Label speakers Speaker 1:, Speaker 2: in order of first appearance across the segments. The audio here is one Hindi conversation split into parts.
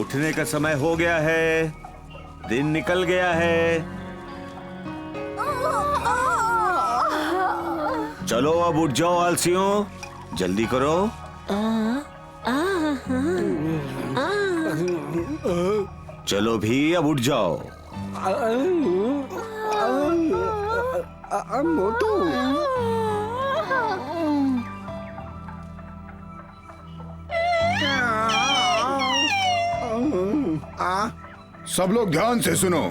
Speaker 1: उठने का समय हो गया है, दिन निकल गया है। चलो अब उठ जाओ आलसियों, जल्दी करो। चलो भी अब उठ जाओ।
Speaker 2: मोटू,
Speaker 3: सब लोग ध्यान से सुनो।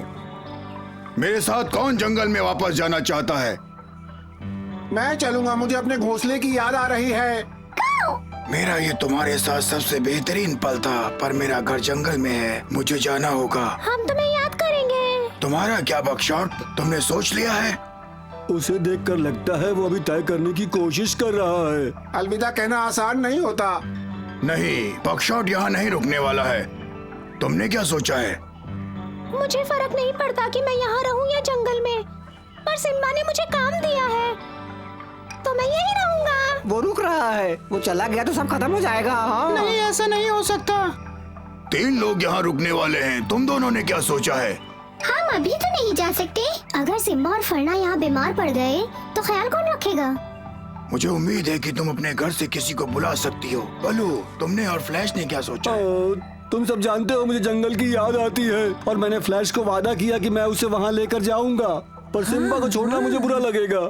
Speaker 3: मेरे साथ कौन जंगल में वापस जाना चाहता है?
Speaker 2: मैं चलूंगा, मुझे अपने घोंसले की याद आ रही है।
Speaker 3: मेरा ये तुम्हारे साथ सबसे बेहतरीन पल था, पर मेरा घर जंगल में है, मुझे जाना होगा।
Speaker 4: हम तुम्हें याद करेंगे।
Speaker 3: तुम्हारा क्या बकशॉट, तुमने सोच लिया है?
Speaker 5: उसे देखकर लगता है वो अभी तय करने की कोशिश कर रहा है।
Speaker 2: अलविदा कहना आसान नहीं होता।
Speaker 3: नहीं, बकशॉट यहाँ नहीं रुकने वाला है। तुमने क्या सोचा है?
Speaker 4: मुझे फर्क नहीं पड़ता कि मैं यहाँ रहूँ या जंगल में, पर सिम्बा ने मुझे काम दिया है तो मैं यही रहूँगा।
Speaker 6: वो रुक रहा है, वो चला गया तो सब खत्म हो जाएगा। हाँ।
Speaker 2: नहीं, ऐसा नहीं हो सकता।
Speaker 3: 3 लोग यहाँ रुकने वाले हैं, तुम दोनों ने क्या सोचा है?
Speaker 4: हम अभी तो नहीं जा सकते। अगर सिम्बा और फरना यहाँ बीमार पड़ गए तो ख्याल कौन रखेगा?
Speaker 3: मुझे उम्मीद है कि तुम अपने घर से किसी को बुला सकती हो। बलू, तुमने और फ्लैश ने क्या सोचा है?
Speaker 5: तुम सब जानते हो मुझे जंगल की याद आती है और मैंने फ्लैश को वादा किया कि मैं उसे वहाँ लेकर जाऊंगा, पर सिम्बा को छोड़ना मुझे बुरा लगेगा।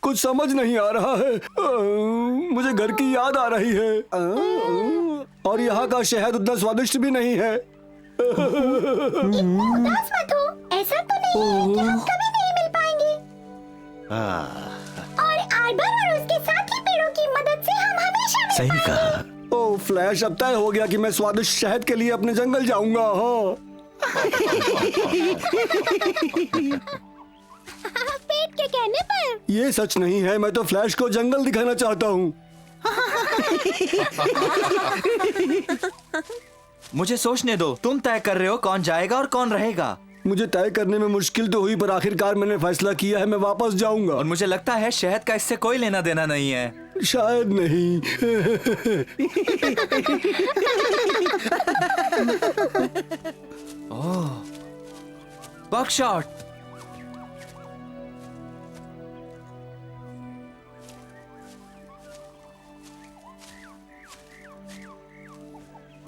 Speaker 5: कुछ समझ नहीं आ रहा है। मुझे घर की याद आ रही है और यहाँ का शहद उतना स्वादिष्ट भी नहीं है।
Speaker 4: उदास मत हो, ऐसा तो नहीं है कि हम कभी नहीं मिल पाएंगे। और आर्बर और उसके साथी पेड़ों की मदद से हम हमेशा मिल
Speaker 1: सही कहा।
Speaker 5: ओ फ्लैश, अब तय हो गया कि मैं स्वादिष्ट शहद के लिए अपने जंगल जाऊंगा। हाँ।
Speaker 4: पेट के कहने पर।
Speaker 5: ये सच नहीं है, मैं तो फ्लैश को जंगल दिखाना चाहता हूँ।
Speaker 7: मुझे सोचने दो, तुम तय कर रहे हो कौन जाएगा और कौन रहेगा।
Speaker 5: मुझे तय करने में मुश्किल तो हुई, पर आखिरकार मैंने फैसला किया है, मैं वापस जाऊंगा।
Speaker 7: और मुझे लगता है शहद का इससे कोई लेना देना नहीं है।
Speaker 5: शायद नहीं।
Speaker 7: ओह, बकशॉट।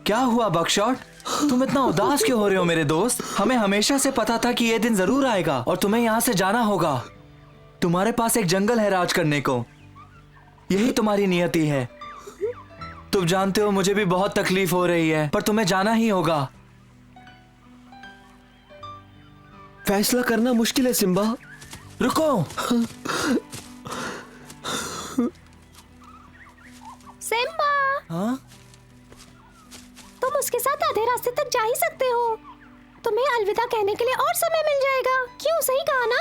Speaker 7: क्या हुआ बकशॉट? तुम इतना उदास क्यों हो रहे हो मेरे दोस्त? हमें हमेशा से पता था कि ये दिन जरूर आएगा और तुम्हें यहाँ से जाना होगा। तुम्हारे पास एक जंगल है राज करने को, यही तुम्हारी नियति है। तुम जानते हो मुझे भी बहुत तकलीफ हो रही है, पर तुम्हें जाना ही होगा।
Speaker 6: फैसला करना मुश्किल है सिम्बा।
Speaker 7: रुको।
Speaker 4: सिम्बा,
Speaker 7: हाँ?
Speaker 4: तुम उसके साथ आधे रास्ते तक जा ही सकते हो। तुम्हें अलविदा कहने के लिए और समय मिल जाएगा। क्यों, सही कहा ना?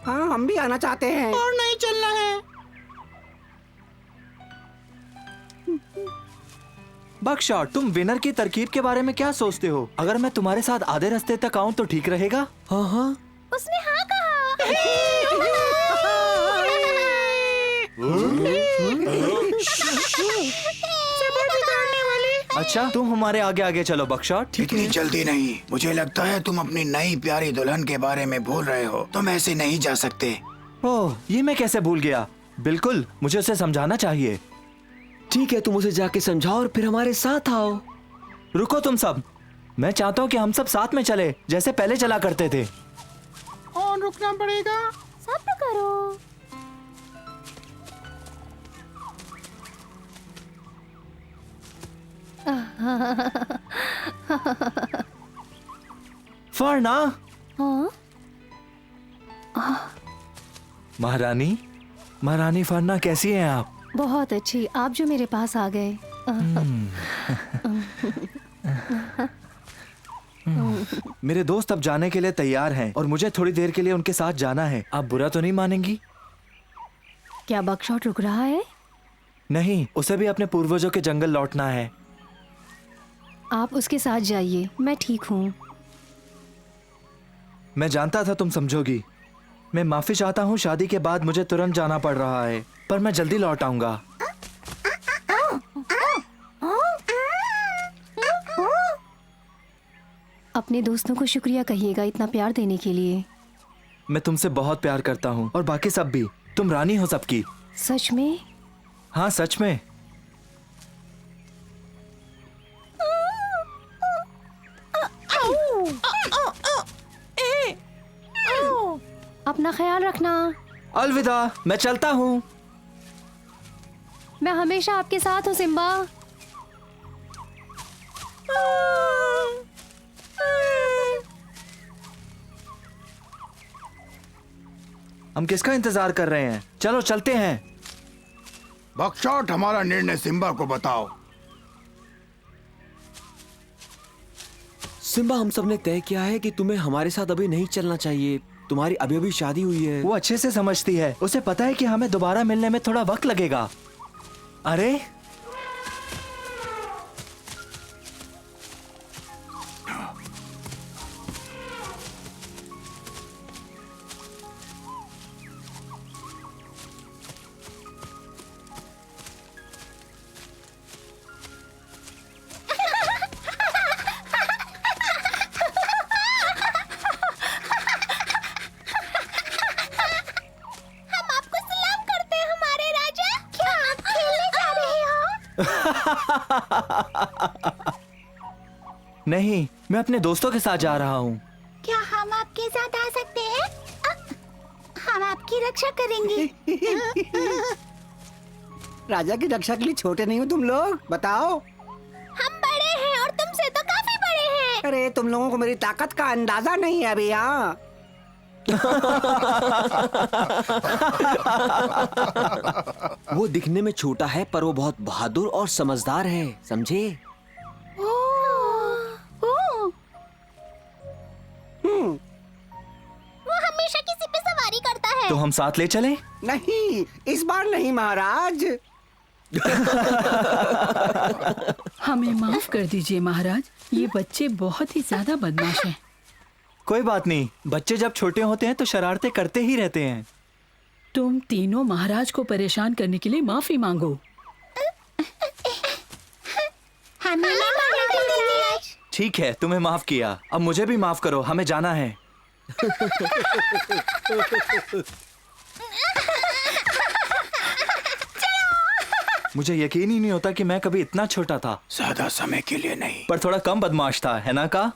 Speaker 6: हाँ, हम भी आना चाहते हैं।
Speaker 2: और नहीं चलना है।
Speaker 7: बकशॉट, तुम विनर की तरकीब के बारे में क्या सोचते हो? अगर मैं तुम्हारे साथ आधे रास्ते तक आऊं तो ठीक रहेगा?
Speaker 6: हाँ हाँ।
Speaker 4: उसने हाँ कहा।
Speaker 7: अच्छा, तुम हमारे आगे आगे चलो बकशॉट।
Speaker 3: इतनी जल्दी नहीं, मुझे लगता है तुम अपनी नई प्यारी दुल्हन के बारे में भूल रहे हो। तुम ऐसे नहीं जा सकते।
Speaker 7: ओह, ये मैं कैसे भूल गया। बिल्कुल, मुझे उसे समझाना चाहिए।
Speaker 6: ठीक है, तुम उसे जाके समझाओ और फिर हमारे साथ आओ।
Speaker 7: रुको तुम सब, मैं चाहता हूँ कि हम सब साथ में चले जैसे पहले चला करते थे।
Speaker 2: और रुकना पड़ेगा।
Speaker 4: सब्र करो।
Speaker 7: फरना।
Speaker 4: हाँ?
Speaker 7: महारानी, महारानी फरना, कैसी हैं आप?
Speaker 4: बहुत अच्छी। आप जो मेरे पास आ गए।
Speaker 7: मेरे दोस्त अब जाने के लिए तैयार हैं और मुझे थोड़ी देर के लिए उनके साथ जाना है। आप बुरा तो नहीं मानेंगी?
Speaker 4: क्या बकशॉट रुक रहा है?
Speaker 7: नहीं, उसे भी अपने पूर्वजों के जंगल लौटना है।
Speaker 4: आप उसके साथ जाइए, मैं ठीक हूँ।
Speaker 7: मैं जानता था तुम समझोगी। मैं माफी चाहता हूँ, शादी के बाद मुझे तुरंत जाना पड़ रहा है, पर मैं जल्दी लौट आऊंगा।
Speaker 4: अपने दोस्तों को शुक्रिया कहिएगा इतना प्यार देने के लिए।
Speaker 7: मैं तुमसे बहुत प्यार करता हूँ और बाकी सब भी। तुम रानी हो सबकी।
Speaker 4: सच में?
Speaker 7: हाँ सच में।
Speaker 4: अपना ख्याल रखना।
Speaker 7: अलविदा, मैं चलता हूँ।
Speaker 4: मैं हमेशा आपके साथ हूँ सिम्बा।
Speaker 7: हम किसका इंतजार कर रहे हैं? चलो चलते हैं।
Speaker 3: बकशॉट, हमारा निर्णय सिम्बा को बताओ।
Speaker 6: सिम्बा, हम सब ने तय किया है कि तुम्हें हमारे साथ अभी नहीं चलना चाहिए। तुम्हारी अभी अभी शादी हुई है।
Speaker 7: वो अच्छे से समझती है। उसे पता है कि हमें दोबारा मिलने में थोड़ा वक्त लगेगा। अरे नहीं, मैं अपने दोस्तों के साथ जा रहा हूँ।
Speaker 4: क्या हम आपके साथ आ सकते हैं? हम आपकी रक्षा करेंगे।
Speaker 8: राजा की रक्षा के लिए छोटे नहीं हो तुम लोग, बताओ।
Speaker 4: हम बड़े हैं और तुमसे तो काफी बड़े हैं।
Speaker 8: अरे तुम लोगों को मेरी ताकत का अंदाजा नहीं है अभी। यहाँ
Speaker 6: वो दिखने में छोटा है पर वो बहुत बहादुर और समझदार है, समझे?
Speaker 4: वो हमेशा किसी पे सवारी करता है।
Speaker 7: तो हम साथ ले चलें?
Speaker 8: नहीं, इस बार नहीं महाराज।
Speaker 9: हमें माफ कर दीजिए महाराज, ये बच्चे बहुत ही ज्यादा बदमाश हैं।
Speaker 7: कोई बात नहीं, बच्चे जब छोटे होते हैं तो शरारतें करते ही रहते हैं।
Speaker 9: तुम तीनों महाराज को परेशान करने के लिए माफी मांगो।
Speaker 4: हमें माफ कर दीजिए।
Speaker 7: ठीक है, तुम्हें माफ किया। अब मुझे भी माफ करो, हमें जाना है। मुझे यकीन ही नहीं होता कि मैं कभी इतना छोटा था।
Speaker 3: ज्यादा समय के लिए नहीं।
Speaker 7: पर थोड़ा कम बदमाश था, है ना का?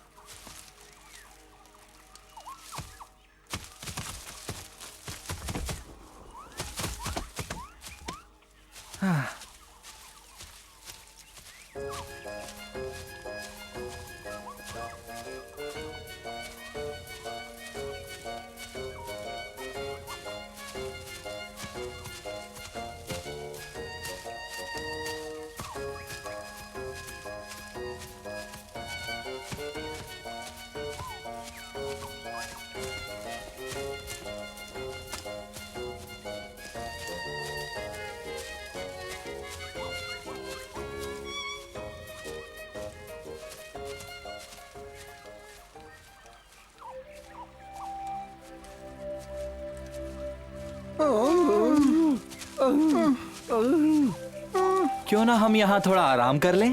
Speaker 7: क्यों ना हम यहाँ थोड़ा आराम कर लें?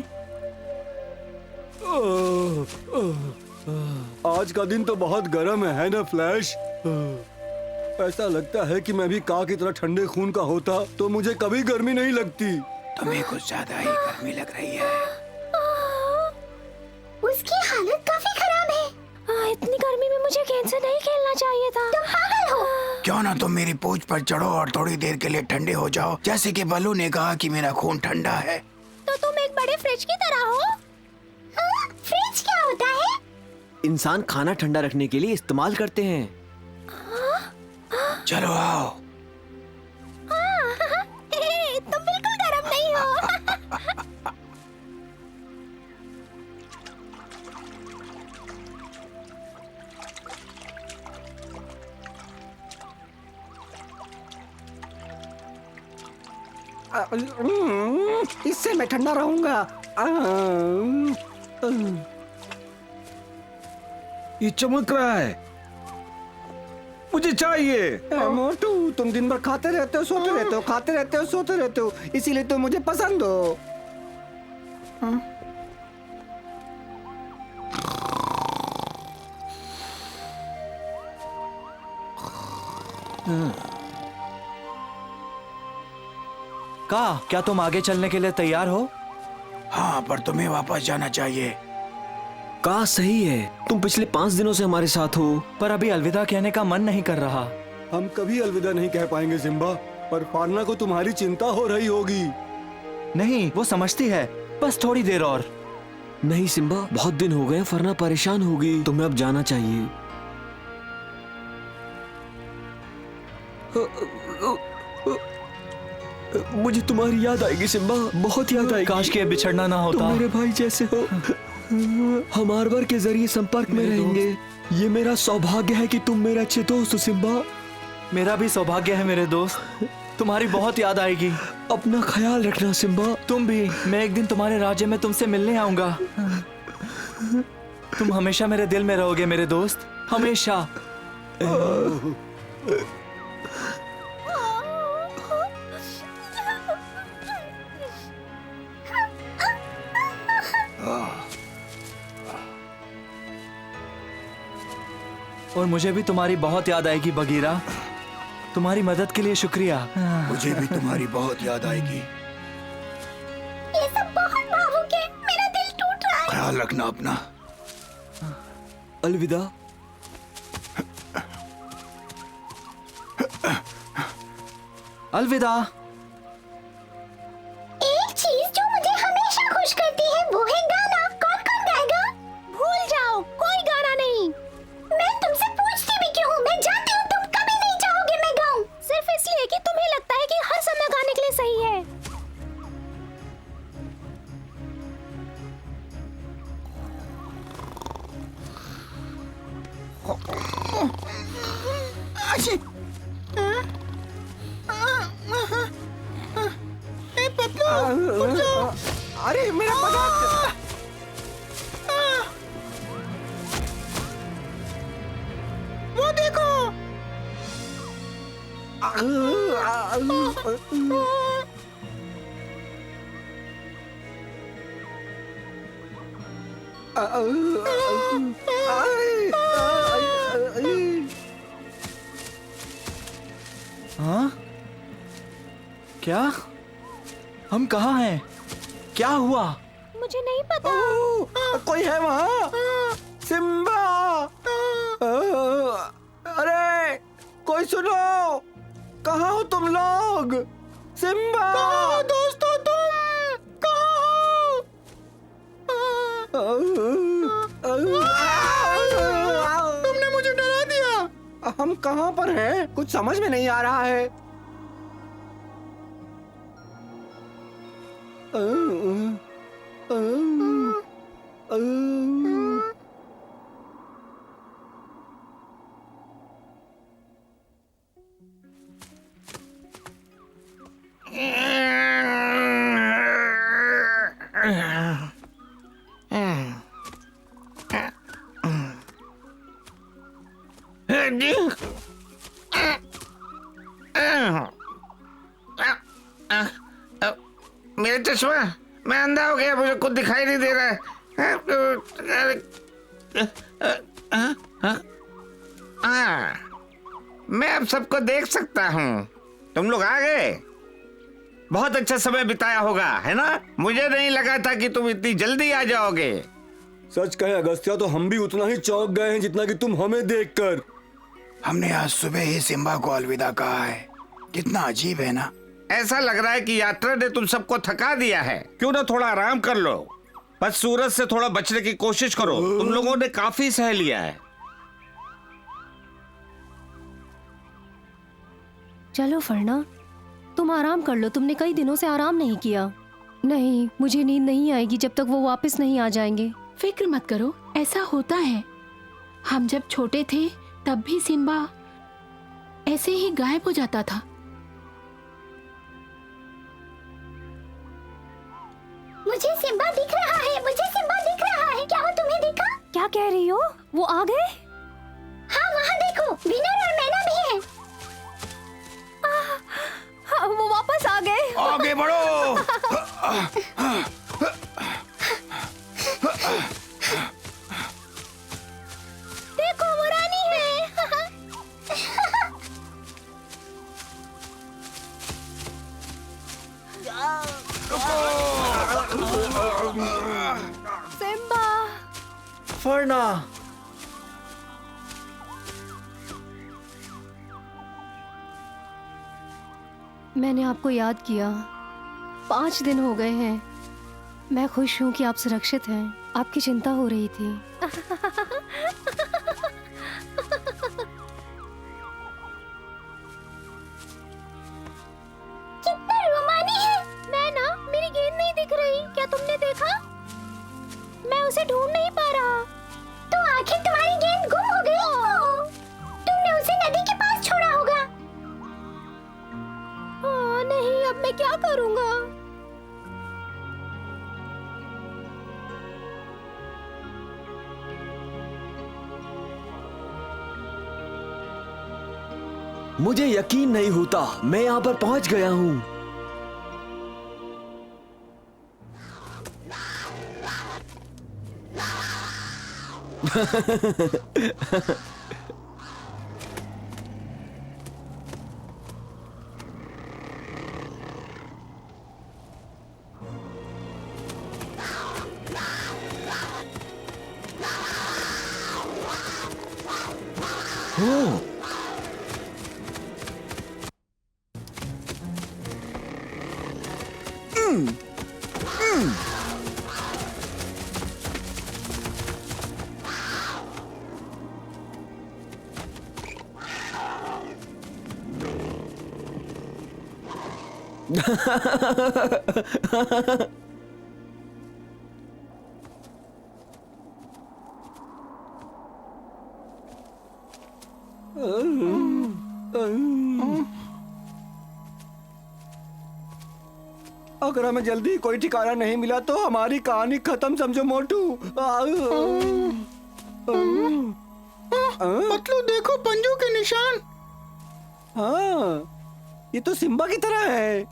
Speaker 5: आज का दिन तो बहुत गर्म है ना फ्लैश? ऐसा लगता है कि मैं भी कां की तरह ठंडे खून का होता तो मुझे कभी गर्मी नहीं लगती।
Speaker 3: तुम्हें कुछ ज्यादा ही गर्मी लग रही है।
Speaker 4: उसकी हालत काफी खराब है। इतनी गर्मी में मुझे गेंद से नहीं खेलना चाहिए था। तुम पागल हो।
Speaker 3: क्यों ना तुम मेरी पूंछ पर चढ़ो और थोड़ी देर के लिए ठंडे हो जाओ, जैसे कि बल्लू ने कहा कि मेरा खून ठंडा है।
Speaker 4: तो तुम एक बड़े फ्रिज की तरह हो। फ्रिज क्या होता है?
Speaker 6: इंसान खाना ठंडा रखने के लिए इस्तेमाल करते हैं।
Speaker 3: चलो आओ।
Speaker 4: तुम बिल्कुल गर्म नहीं हो।
Speaker 8: इससे मैं ठंडा रहूंगा।
Speaker 2: ये चमक रहा है, मुझे चाहिए।
Speaker 8: मोटू, तुम दिन भर खाते रहते हो, सोते रहते हो, खाते रहते हो, सोते रहते हो, इसीलिए तुम मुझे पसंद हो।
Speaker 7: का क्या तुम आगे चलने के लिए तैयार हो?
Speaker 3: हाँ, पर तुम्हें वापस जाना चाहिए।
Speaker 6: का सही है, तुम पिछले 5 दिनों से हमारे साथ हो।
Speaker 7: पर अभी अलविदा कहने का मन नहीं कर रहा।
Speaker 5: हम कभी अलविदा नहीं कह पाएंगे सिम्बा, पर फारना को तुम्हारी चिंता हो रही होगी।
Speaker 7: नहीं, वो समझती है, बस थोड़ी देर और।
Speaker 6: नहीं सिम्बा, बहुत दिन हो गए, फरना परेशान होगी, तुम्हें अब जाना चाहिए। मुझे तुम्हारी याद आएगी सिम्बा, बहुत याद आएगी।
Speaker 7: काश के बिछड़ना ना होता।
Speaker 6: तुम मेरे भाई जैसे हो। हम आरवर के जरिए संपर्क में रहेंगे। ये मेरा सौभाग्य है कि तुम मेरे अच्छे दोस्त हो सिम्बा।
Speaker 7: मेरा भी सौभाग्य है मेरे दोस्त, तुम्हारी बहुत याद आएगी।
Speaker 6: अपना ख्याल रखना सिम्बा।
Speaker 7: तुम भी। मैं एक दिन तुम्हारे राज्य में तुमसे मिलने आऊंगा। तुम हमेशा मेरे दिल में रहोगे मेरे दोस्त, हमेशा। और मुझे भी तुम्हारी बहुत याद आएगी बगीरा। तुम्हारी मदद के लिए शुक्रिया।
Speaker 3: मुझे भी तुम्हारी बहुत याद आएगी।
Speaker 4: ये सब बहुत भावुक है, मेरा दिल टूट रहा है।
Speaker 3: ख्याल रखना अपना।
Speaker 6: अलविदा।
Speaker 7: अलविदा।
Speaker 4: एक चीज जो मुझे हमेशा खुश करती है वो है गाना। कौन कौन गाएगा? भूल जाओ, कोई गाना नहीं। मैं तुमसे पूछती भी क्यों हूँ? मैं जानती हूँ तुम कभी नहीं चाहोगे मैं गाऊं, सिर्फ इसलिए कि तुम्हें लगता है कि हर समय गाने के लिए सही है।
Speaker 8: अरे मेरा पता। वो देखो।
Speaker 7: हाँ? क्या? हम कहाँ हैं? क्या हुआ?
Speaker 4: मुझे नहीं पता।
Speaker 8: कोई है वहाँ? सिम्बा! अरे कोई सुनो, कहाँ हो तुम लोग? सिम्बा! दोस्तों तुम कहाँ हो? तुमने मुझे डरा दिया। हम कहाँ पर हैं? कुछ समझ में नहीं आ रहा है।
Speaker 10: मेरा चश्मा, मैं अंधा हो गया, मुझे कुछ दिखाई नहीं दे रहा है। मैं अब सबको देख सकता हूँ। तुम लोग आ गए, बहुत अच्छा समय बिताया होगा, है ना? मुझे नहीं लगा था कि तुम इतनी जल्दी आ जाओगे।
Speaker 5: सच कहे अगस्त्या, तो हम भी उतना ही चौंक गए हैं जितना कि तुम हमें देखकर।
Speaker 3: हमने आज सुबह ही सिम्बा को अलविदा कहा है। कितना अजीब है ना?
Speaker 10: ऐसा लग रहा है कि यात्रा ने तुम सबको थका दिया है। क्यों ना थोड़ा आराम कर लो, बस सूरज से थोड़ा बचने की कोशिश करो। तुम लोगों ने काफी सह लिया है।
Speaker 4: चलो फरना, तुम आराम कर लो, तुमने कई दिनों से आराम नहीं किया। नहीं, मुझे नींद नहीं आएगी जब तक वो वापस नहीं आ जाएंगे।
Speaker 9: फिक्र मत करो, ऐसा होता है। हम जब छोटे थे तब भी सिम्बा ऐसे ही गायब हो जाता था।
Speaker 4: मुझे सिम्बा दिख रहा है, मुझे सिम्बा दिख रहा है। क्या वो तुम्हें दिखा? क्या कह रही हो? वो आ गए? हाँ, वहाँ देखो, विनर और मैना भी है। हाँ, वो वापस आ गए।
Speaker 3: आगे बढ़ो।
Speaker 4: देखो, वो रानी है।
Speaker 6: छोड़ना।
Speaker 11: मैंने आपको याद किया। 5 दिन हो गए हैं। मैं खुश हूँ कि आप सुरक्षित हैं। आपकी चिंता हो रही थी।
Speaker 4: कितना रोमानी है। मैं ना, मेरी गेंद नहीं दिख रही। क्या तुमने देखा? मैं उसे ढूंढ नहीं पा रहा। तो आखिर तुम्हारी गेंद गुम हो गई। तुमने उसे नदी के पास छोड़ा होगा। नहीं, अब मैं क्या करूँगा?
Speaker 6: मुझे यकीन नहीं होता, मैं यहाँ पर पहुंच गया हूँ। ओह,
Speaker 8: अगर हमें जल्दी कोई ठिकाना नहीं मिला तो हमारी कहानी खत्म समझो मोटू।
Speaker 2: पतलू देखो पंजों के निशान।
Speaker 8: हाँ, ये तो सिम्बा की तरह है।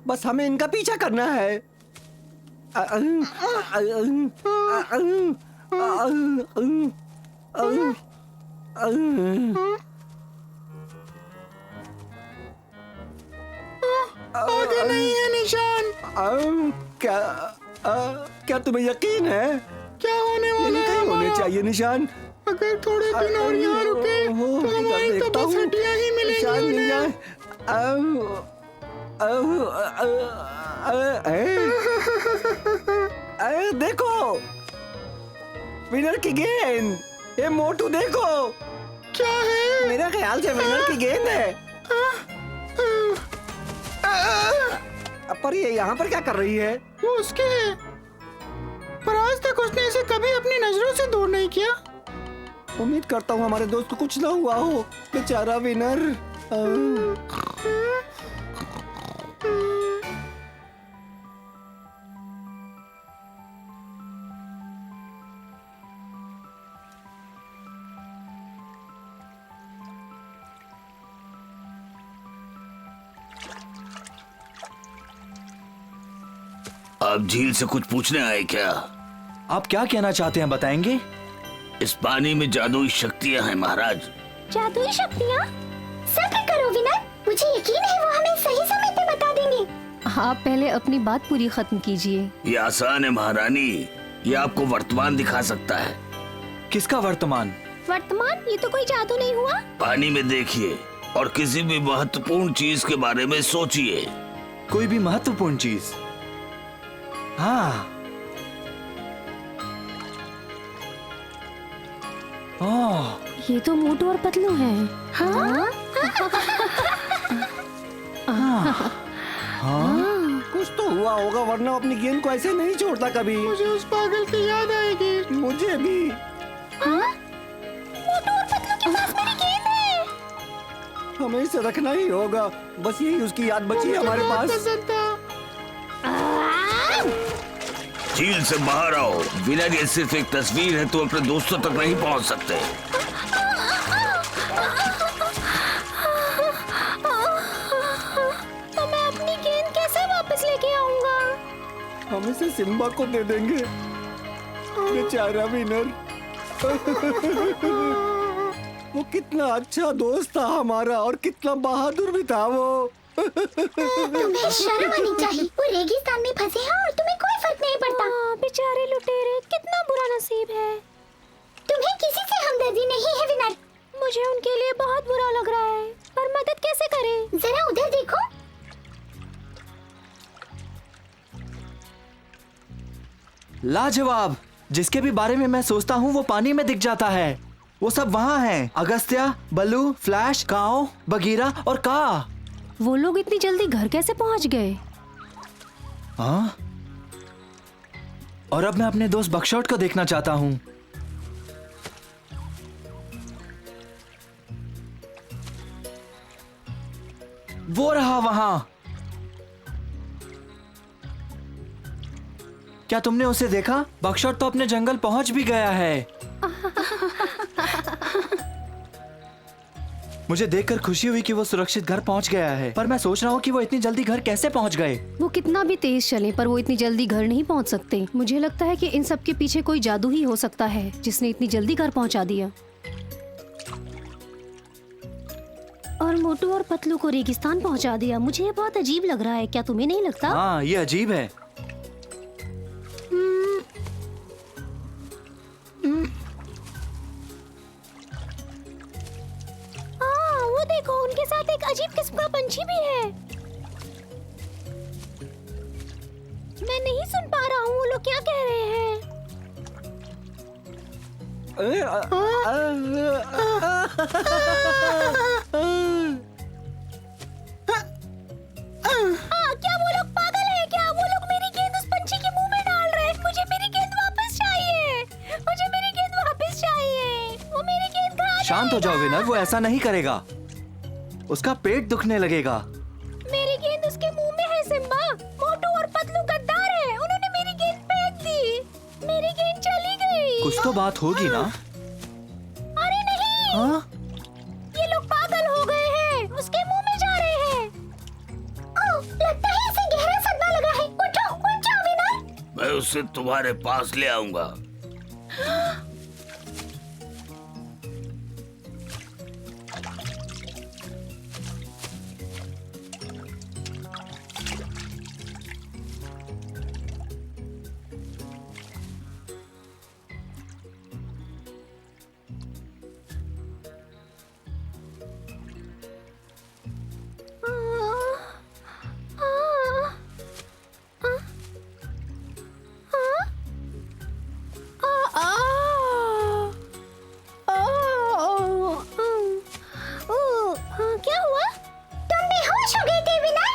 Speaker 8: बस हमें इनका पीछा करना है।
Speaker 2: आगे नहीं है निशान।
Speaker 8: क्या तुम्हें यकीन है?
Speaker 2: क्या होने वाला है?
Speaker 8: नहीं होने चाहिए निशान।
Speaker 2: अगर थोड़े दिन और यहाँ रुके तो हमारी तो बस हड्डियाँ ही मिलेंगी उन्हें।
Speaker 8: देखो, विनर की गेंद। ये मोटू देखो।
Speaker 2: क्या है?
Speaker 8: मेरा ख्याल से विनर की गेंद है। पर ये यहाँ पर क्या कर रही है?
Speaker 2: वो उसकी है, पर आज तक उसने इसे कभी अपनी नजरों से दूर नहीं किया।
Speaker 8: उम्मीद करता हूँ हमारे दोस्त को कुछ ना हुआ हो। बेचारा विनर।
Speaker 12: आप झील से कुछ पूछने आए क्या?
Speaker 7: आप क्या कहना चाहते हैं, बताएंगे?
Speaker 12: इस पानी में जादुई शक्तियां हैं महाराज।
Speaker 4: जादुई शक्तियाँ? सब्र करो विनर, मुझे यकीन है वो हमें सही समय पे बता देंगे।
Speaker 11: आप पहले अपनी बात पूरी खत्म कीजिए।
Speaker 12: ये आसान है महारानी, ये आपको वर्तमान दिखा सकता है।
Speaker 7: किसका वर्तमान?
Speaker 4: वर्तमान? ये तो कोई जादू नहीं हुआ।
Speaker 12: पानी में देखिए और किसी भी महत्वपूर्ण चीज के बारे में सोचिए।
Speaker 7: कोई भी महत्वपूर्ण चीज? हाँ। ओह,
Speaker 11: ये तो मोटू और पतलू हैं।
Speaker 4: हाँ?
Speaker 8: कुछ तो हुआ होगा, वरना अपनी गेंद को ऐसे नहीं छोड़ता कभी।
Speaker 2: मुझे उस पागल की याद आएगी।
Speaker 8: मुझे भी।
Speaker 4: मोटू और पतलू के पास मेरी गेंद है।
Speaker 8: हमें इसे रखना ही होगा। बस यही उसकी याद बची है हमारे पास।
Speaker 12: झील से बाहर आओ। विनर ये सिर्फ एक तस्वीर है, तुम अपने दोस्तों तक नहीं पहुंच सकते।
Speaker 4: तो मैं अपनी गेंद कैसे वापस लेके आऊंगा?
Speaker 8: हम इसे सिम्बा को दे देंगे। बेचारा विनर। वो कितना अच्छा दोस्त था हमारा, और कितना बहादुर भी था वो।
Speaker 4: तुम्हें शर्म आनी चाहिए। वो रेगिस्तान में फंसे हैं और तुम्हें कोई फर्क नहीं पड़ता।
Speaker 11: बेचारे लुटेरे, कितना बुरा नसीब है।
Speaker 4: तुम्हें किसी से हमदर्दी नहीं है विनर।
Speaker 11: मुझे उनके लिए बहुत बुरा लग रहा है, पर मदद कैसे करें?
Speaker 4: जरा उधर देखो।
Speaker 7: लाजवाब। जिसके भी बारे में मैं सोचता हूँ वो पानी में दिख जाता है। वो सब वहाँ हैं। अगस्त्या, बल्लू, फ्लैश, काओ, बगीरा और का।
Speaker 11: वो लोग इतनी जल्दी घर कैसे पहुँच गए?
Speaker 7: हाँ? और अब मैं अपने दोस्त बकशॉट को देखना चाहता हूँ। वो रहा वहां। क्या तुमने उसे देखा? बकशॉट तो अपने जंगल पहुंच भी गया है। मुझे देखकर खुशी हुई कि वो सुरक्षित घर पहुंच गया है, पर मैं सोच रहा हूँ कि वो इतनी जल्दी घर कैसे पहुंच गए।
Speaker 11: वो कितना भी तेज चले, पर वो इतनी जल्दी घर नहीं पहुंच सकते। मुझे लगता है कि इन सब के पीछे कोई जादू ही हो सकता है जिसने इतनी जल्दी घर पहुंचा दिया। और मोटू और पतलू को रेगिस्तान पहुंचा दिया। मुझे ये बहुत अजीब लग रहा है, क्या तुम्हें नहीं लगता?
Speaker 7: हाँ, ये अजीब है।
Speaker 11: वो देखो, उनके साथ एक अजीब किस्म का पंछी भी है। मैं नहीं सुन पा रहा हूँ वो लोग क्या कह रहे हैं। क्या वो लोग पागल हैं क्या? वो लोग मेरी गेंद उस पंछी के मुंह में डाल रहे हैं। मुझे मेरी गेंद वापस चाहिए। मुझे मेरी गेंद वापस चाहिए। वो मेरी गेंद खा
Speaker 7: शांत हो जाओ विनर, वो ऐसा नहीं करेगा। उसका पेट दुखने लगेगा।
Speaker 11: मेरी गेंद उसके मुंह में है सिम्बा। मोटू और पतलू गद्दार हैं। उन्होंने मेरी गेंद फेंक दी। मेरी गेंद चली गई।
Speaker 7: कुछ तो बात होगी ना?
Speaker 11: अरे नहीं।
Speaker 7: हाँ?
Speaker 11: ये लोग पागल हो गए हैं। उसके मुंह में जा रहे हैं।
Speaker 4: ओह, लगता है इसे गहरा सदमा लगा है। उठो, उठ जाओ विनर।
Speaker 12: मैं उसे तुम्हारे पास ले आऊंगा।
Speaker 11: क्या हुआ?
Speaker 4: तुम बेहोश हो गए थे विनर।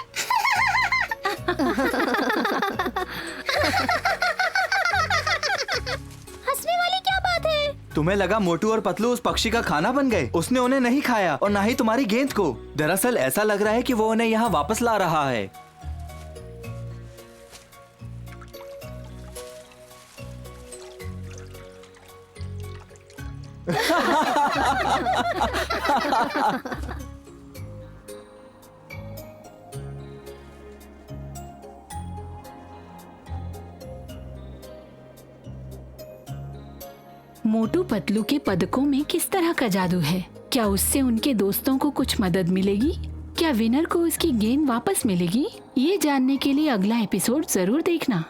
Speaker 11: हंसने वाली क्या बात है?
Speaker 7: तुम्हें लगा मोटू और पतलू उस पक्षी का खाना बन गए? उसने उन्हें नहीं खाया और ना ही तुम्हारी गेंद को। दरअसल ऐसा लग रहा है कि वो उन्हें यहाँ वापस ला रहा है।
Speaker 9: मोटू पतलू के पदकों में किस तरह का जादू है? क्या उससे उनके दोस्तों को कुछ मदद मिलेगी? क्या विनर को उसकी गेंद वापस मिलेगी? ये जानने के लिए अगला एपिसोड जरूर देखना।